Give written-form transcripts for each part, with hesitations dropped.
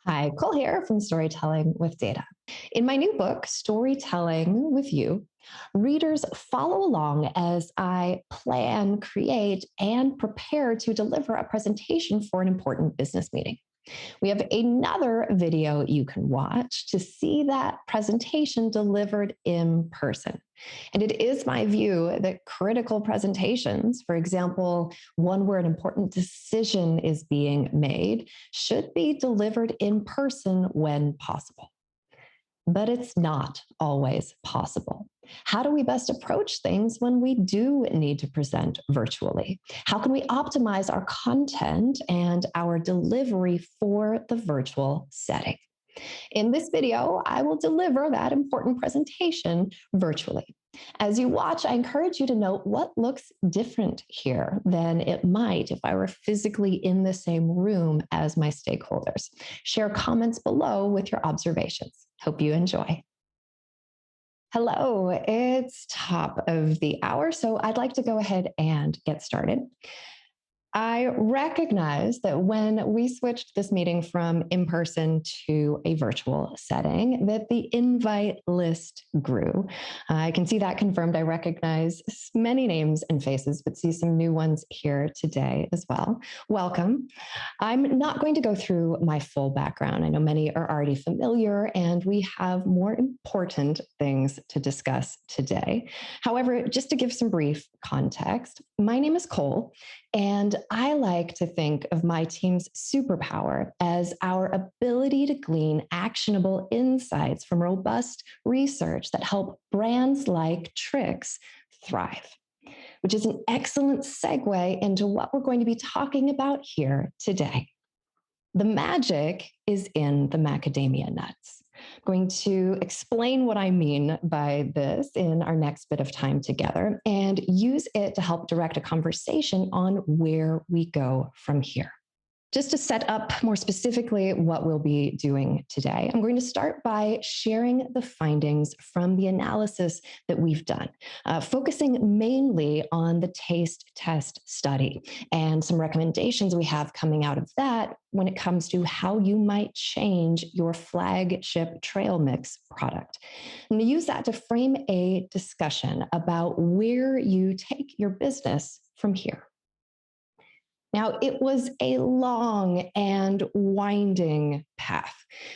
Hi, Cole here from Storytelling with Data. In my new book, Storytelling with You, readers follow along as I plan, create, and prepare to deliver a presentation for an important business meeting. We have another video you can watch to see that presentation delivered in person. And it is my view that critical presentations, for example, one where an important decision is being made, should be delivered in person when possible. But it's not always possible. How do we best approach things when we do need to present virtually? How can we optimize our content and our delivery for the virtual setting? In this video, I will deliver that important presentation virtually. As you watch, I encourage you to note what looks different here than it might if I were physically in the same room as my stakeholders. Share comments below with your observations. Hope you enjoy. Hello, it's top of the hour, so I'd like to go ahead and get started. I recognize that when we switched this meeting from in-person to a virtual setting, that the invite list grew. I can see that confirmed. I recognize many names and faces, but see some new ones here today as well. Welcome. I'm not going to go through my full background. I know many are already familiar, and we have more important things to discuss today. However, just to give some brief context, my name is Cole, and I like to think of my team's superpower as our ability to glean actionable insights from robust research that help brands like TRIX thrive, which is an excellent segue into what we're going to be talking about here today. The magic is in the macadamia nuts. I'm going to explain what I mean by this in our next bit of time together and use it to help direct a conversation on where we go from here. Just to set up more specifically what we'll be doing today, I'm going to start by sharing the findings from the analysis that we've done, focusing mainly on the taste test study and some recommendations we have coming out of that when it comes to how you might change your flagship trail mix product. And use that to frame a discussion about where you take your business from here. Now, it was a long and winding path.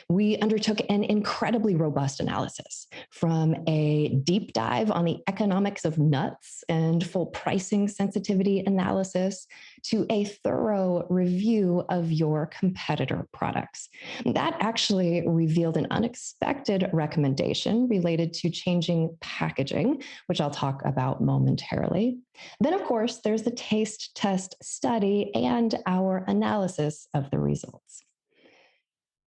We undertook an incredibly robust analysis, from a deep dive on the economics of nuts and full pricing sensitivity analysis to a thorough review of your competitor products. That actually revealed an unexpected recommendation related to changing packaging, which I'll talk about momentarily. Then, of course, there's the taste test study and our analysis of the results.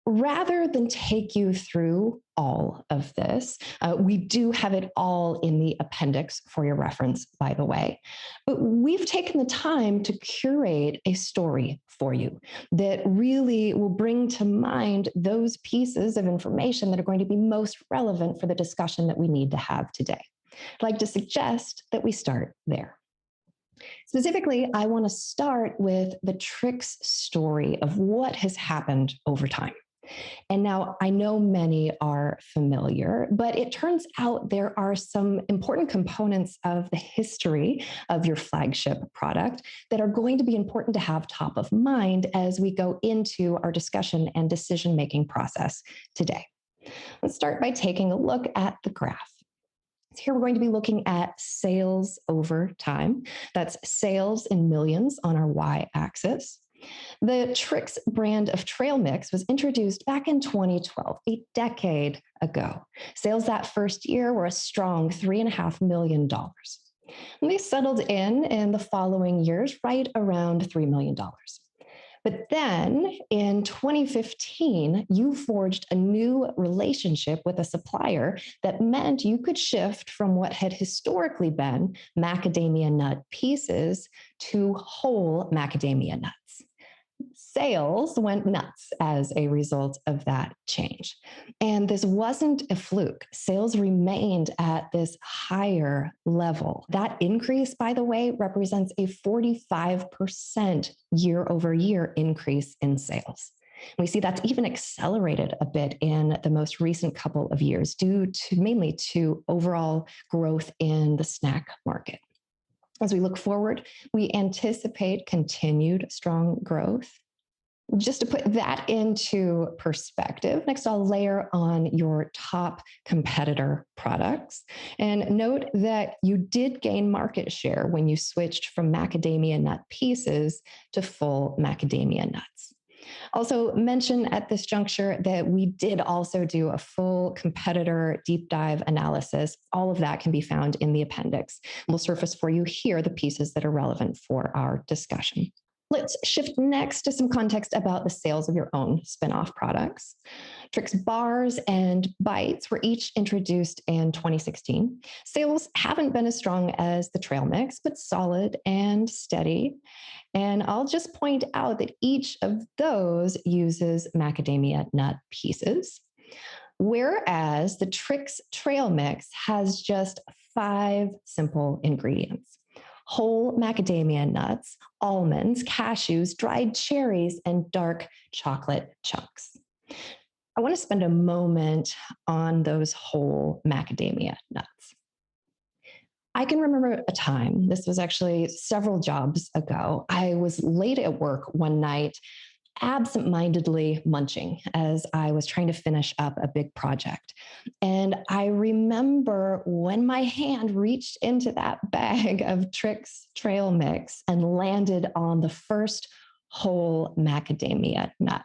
Rather than take you through all of this, we do have it all in the appendix for your reference, by the way. But we've taken the time to curate a story for you that really will bring to mind those pieces of information that are going to be most relevant for the discussion that we need to have today. I'd like to suggest that we start there. Specifically, I want to start with the TRIX story of what has happened over time. And now I know many are familiar, but it turns out there are some important components of the history of your flagship product that are going to be important to have top of mind as we go into our discussion and decision-making process today. Let's start by taking a look at the graph. Here we're going to be looking at sales over time. That's sales in millions on our y-axis. The TRIX brand of trail mix was introduced back in 2012, a decade ago. Sales that first year were a strong $3.5 million. And they settled in the following years right around $3 million. But then in 2015, you forged a new relationship with a supplier that meant you could shift from what had historically been macadamia nut pieces to whole macadamia nuts. Sales went nuts as a result of that change. And this wasn't a fluke. Sales remained at this higher level. That increase, by the way, represents a 45% year over year increase in sales. We see that's even accelerated a bit in the most recent couple of years due to mainly to overall growth in the snack market. As we look forward, we anticipate continued strong growth. Just to put that into perspective, next I'll layer on your top competitor products. And note that you did gain market share when you switched from macadamia nut pieces to full macadamia nuts. Also, mention at this juncture that we did also do a full competitor deep dive analysis. All of that can be found in the appendix. We'll surface for you here the pieces that are relevant for our discussion. Let's shift next to some context about the sales of your own spinoff products. TRIX bars and bites were each introduced in 2016. Sales haven't been as strong as the trail mix, but solid and steady. And I'll just point out that each of those uses macadamia nut pieces, whereas the TRIX trail mix has just 5 simple ingredients: whole macadamia nuts, almonds, cashews, dried cherries, and dark chocolate chunks. I want to spend a moment on those whole macadamia nuts. I can remember a time, this was actually several jobs ago, I was late at work one night, absent-mindedly munching as I was trying to finish up a big project. And I remember when my hand reached into that bag of TRIX trail mix and landed on the first whole macadamia nut.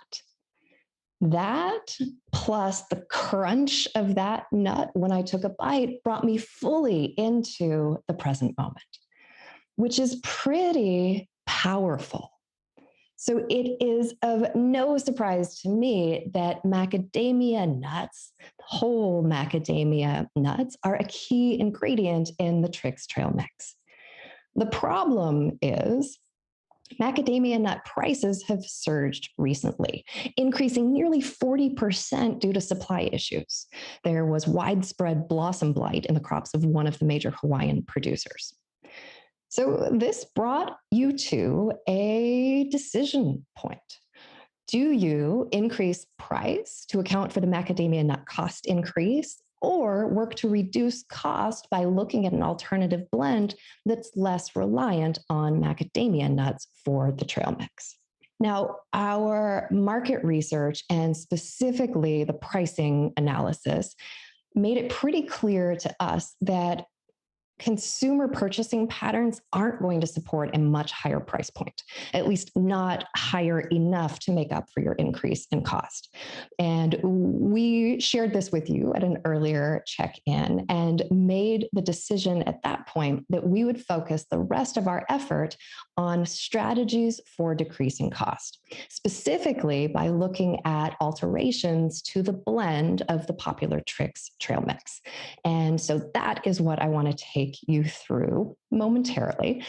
That, plus the crunch of that nut when I took a bite, brought me fully into the present moment, which is pretty powerful. So it is of no surprise to me that macadamia nuts, whole macadamia nuts, are a key ingredient in the TRIX trail mix. The problem is macadamia nut prices have surged recently, increasing nearly 40% due to supply issues. There was widespread blossom blight in the crops of one of the major Hawaiian producers. So this brought you to a decision point. Do you increase price to account for the macadamia nut cost increase, or work to reduce cost by looking at an alternative blend that's less reliant on macadamia nuts for the trail mix? Now, our market research and specifically the pricing analysis made it pretty clear to us that consumer purchasing patterns aren't going to support a much higher price point, at least not higher enough to make up for your increase in cost. And we shared this with you at an earlier check-in and made the decision at that point that we would focus the rest of our effort on strategies for decreasing cost, specifically by looking at alterations to the blend of the popular TRIX trail mix. And so that is what I want to take you through momentarily,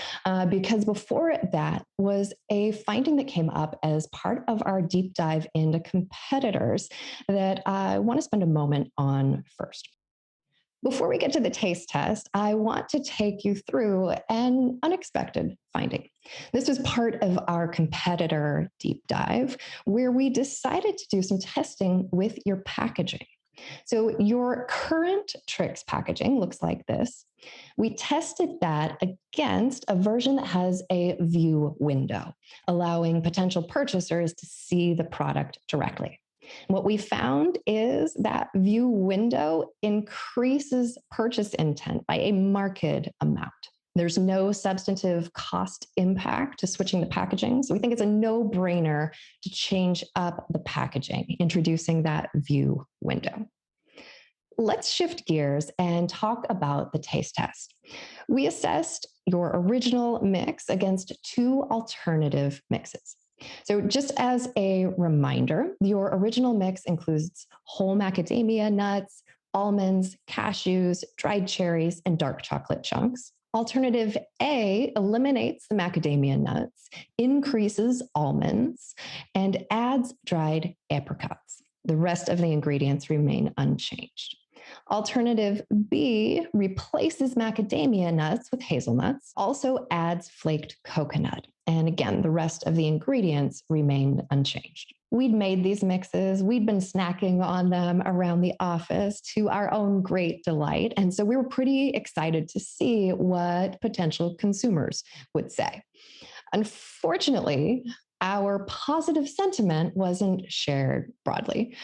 because before that was a finding that came up as part of our deep dive into competitors that I want to spend a moment on first. Before we get to the taste test, I want to take you through an unexpected finding. This was part of our competitor deep dive, where we decided to do some testing with your packaging. So your current TRIX packaging looks like this. We tested that against a version that has a view window, allowing potential purchasers to see the product directly. What we found is that view window increases purchase intent by a marked amount. There's no substantive cost impact to switching the packaging. So we think it's a no-brainer to change up the packaging, introducing that view window. Let's shift gears and talk about the taste test. We assessed your original mix against 2 alternative mixes. So just as a reminder, your original mix includes whole macadamia nuts, almonds, cashews, dried cherries, and dark chocolate chunks. Alternative A eliminates the macadamia nuts, increases almonds, and adds dried apricots. The rest of the ingredients remain unchanged. Alternative B replaces macadamia nuts with hazelnuts, also adds flaked coconut. And again, the rest of the ingredients remained unchanged. We'd made these mixes, we'd been snacking on them around the office to our own great delight. And so we were pretty excited to see what potential consumers would say. Unfortunately, our positive sentiment wasn't shared broadly.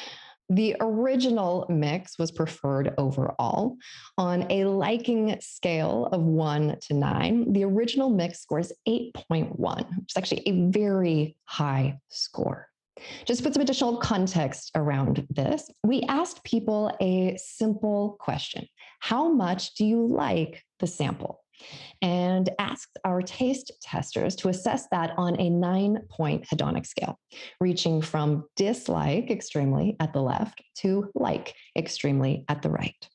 The original mix was preferred overall. On a liking scale of 1 to 9, the original mix scores 8.1, which is actually a very high score. Just put some additional context around this. We asked people a simple question: how much do you like the sample? And asked our taste testers to assess that on a 9-point hedonic scale, reaching from dislike extremely at the left to like extremely at the right.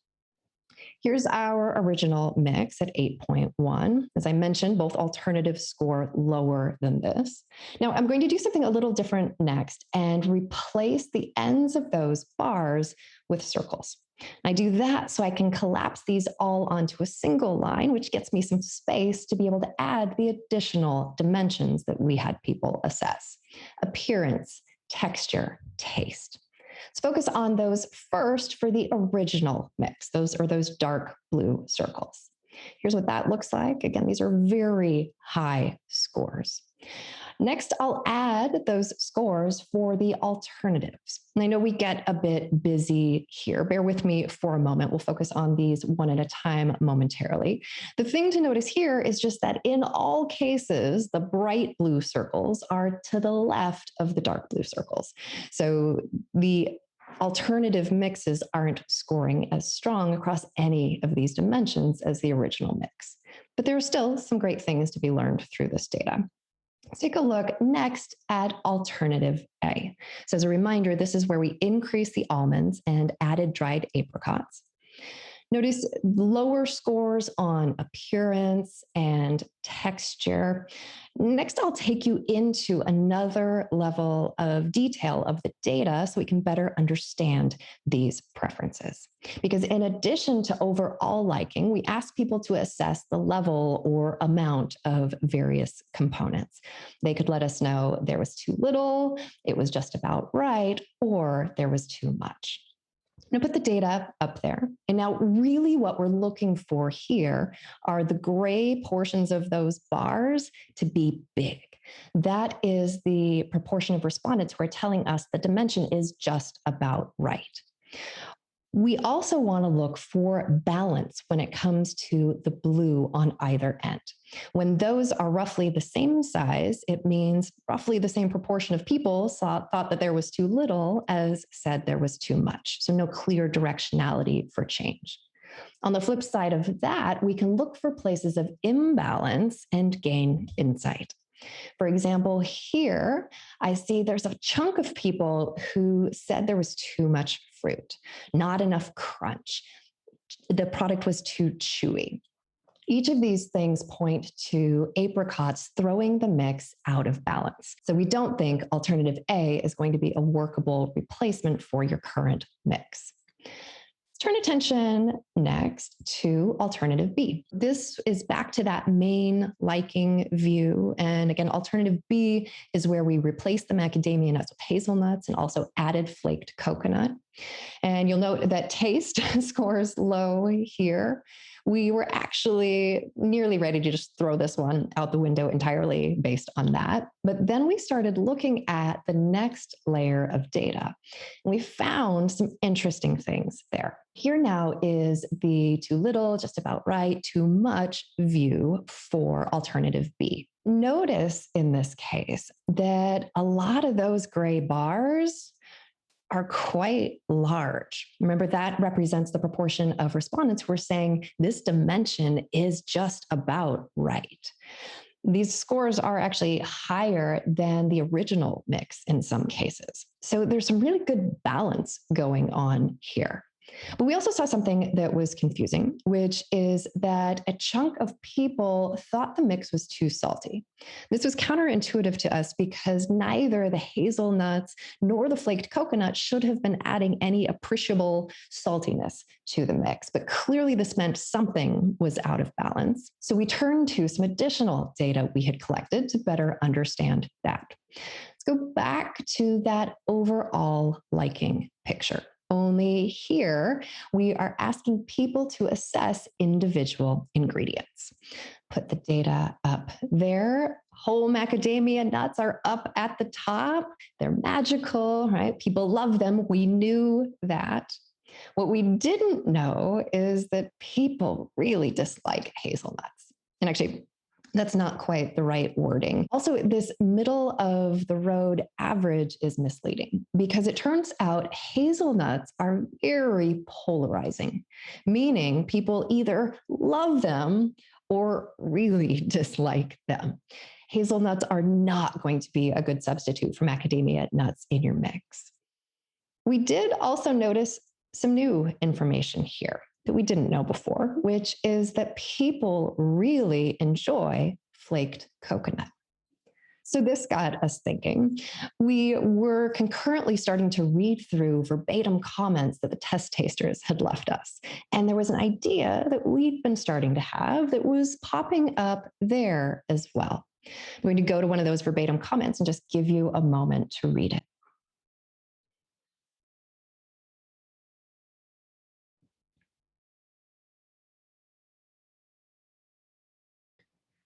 Here's our original mix at 8.1. As I mentioned, both alternatives score lower than this. Now, I'm going to do something a little different next and replace the ends of those bars with circles. I do that so I can collapse these all onto a single line, which gets me some space to be able to add the additional dimensions that we had people assess: appearance, texture, taste. Let's focus on those first for the original mix. Those are those dark blue circles. Here's what that looks like. Again, these are very high scores. Next, I'll add those scores for the alternatives. And I know we get a bit busy here. Bear with me for a moment. We'll focus on these one at a time momentarily. The thing to notice here is just that in all cases, the bright blue circles are to the left of the dark blue circles. So the alternative mixes aren't scoring as strong across any of these dimensions as the original mix. But there are still some great things to be learned through this data. Let's take a look next at alternative A. So as a reminder, this is where we increased the almonds and added dried apricots. Notice lower scores on appearance and texture. Next, I'll take you into another level of detail of the data so we can better understand these preferences. Because in addition to overall liking, we asked people to assess the level or amount of various components. They could let us know there was too little, it was just about right, or there was too much. I'm going to put the data up there. And now really what we're looking for here are the gray portions of those bars to be big. That is the proportion of respondents who are telling us the dimension is just about right. We also want to look for balance when it comes to the blue on either end. When those are roughly the same size, it means roughly the same proportion of people thought that there was too little as said there was too much. So no clear directionality for change. On the flip side of that, we can look for places of imbalance and gain insight. For example, here, I see there's a chunk of people who said there was too much fruit, not enough crunch. The product was too chewy. Each of these things point to apricots throwing the mix out of balance. So we don't think alternative A is going to be a workable replacement for your current mix. Turn attention next to alternative B. This is back to that main liking view. And again, alternative B is where we replaced the macadamia nuts with hazelnuts and also added flaked coconut. And you'll note that taste scores low here. We were actually nearly ready to just throw this one out the window entirely based on that. But then we started looking at the next layer of data. And we found some interesting things there. Here now is the too little, just about right, too much view for alternative B. Notice in this case that a lot of those gray bars are quite large. Remember, that represents the proportion of respondents who are saying this dimension is just about right. These scores are actually higher than the original mix in some cases. So there's some really good balance going on here. But we also saw something that was confusing, which is that a chunk of people thought the mix was too salty. This was counterintuitive to us because neither the hazelnuts nor the flaked coconut should have been adding any appreciable saltiness to the mix. But clearly, this meant something was out of balance. So we turned to some additional data we had collected to better understand that. Let's go back to that overall liking picture. Only here, we are asking people to assess individual ingredients. Put the data up there. Whole macadamia nuts are up at the top. They're magical, right? People love them. We knew that. What we didn't know is that people really dislike hazelnuts. And actually, that's not quite the right wording. Also, this middle of the road average is misleading because it turns out hazelnuts are very polarizing, meaning people either love them or really dislike them. Hazelnuts are not going to be a good substitute for macadamia nuts in your mix. We did also notice some new information here that we didn't know before, which is that people really enjoy flaked coconut. So this got us thinking. We were concurrently starting to read through verbatim comments that the test tasters had left us. And there was an idea that we'd been starting to have that was popping up there as well. I'm going to go to one of those verbatim comments and just give you a moment to read it.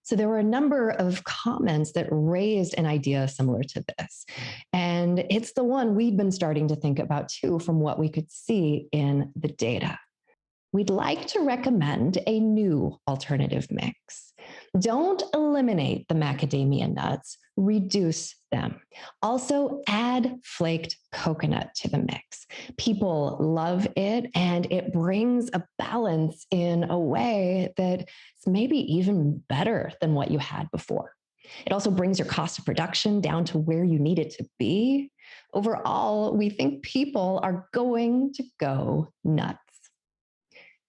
So there were a number of comments that raised an idea similar to this. And it's the one we'd been starting to think about too, from what we could see in the data. We'd like to recommend a new alternative mix. Don't eliminate the macadamia nuts, reduce them. Also, add flaked coconut to the mix. People love it, and it brings a balance in a way that's maybe even better than what you had before. It also brings your cost of production down to where you need it to be. Overall, we think people are going to go nuts.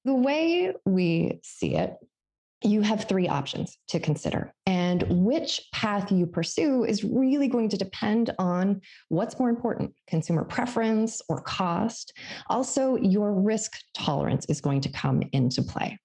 The way we see it, you have three options to consider. And which path you pursue is really going to depend on what's more important, consumer preference or cost. Also, your risk tolerance is going to come into play.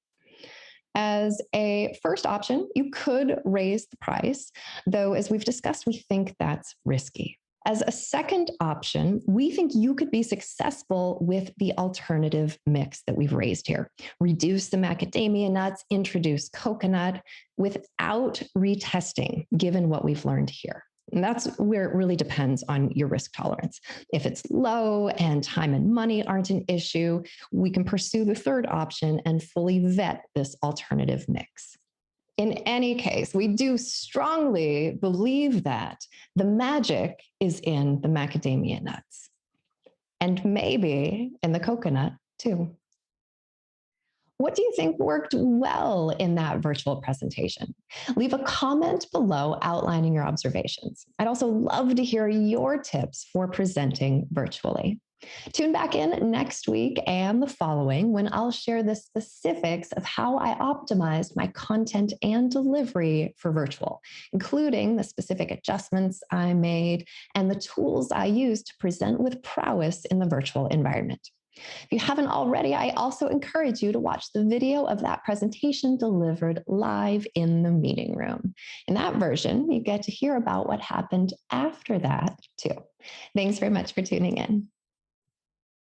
As a first option, you could raise the price, though, as we've discussed, we think that's risky. As a second option, we think you could be successful with the alternative mix that we've raised here. Reduce the macadamia nuts, introduce coconut without retesting, given what we've learned here. And that's where it really depends on your risk tolerance. If it's low and time and money aren't an issue, we can pursue the third option and fully vet this alternative mix. In any case, we do strongly believe that the magic is in the macadamia nuts and maybe in the coconut too. What do you think worked well in that virtual presentation? Leave a comment below outlining your observations. I'd also love to hear your tips for presenting virtually. Tune back in next week and the following when I'll share the specifics of how I optimized my content and delivery for virtual, including the specific adjustments I made and the tools I used to present with prowess in the virtual environment. If you haven't already, I also encourage you to watch the video of that presentation delivered live in the meeting room. In that version, you get to hear about what happened after that too. Thanks very much for tuning in.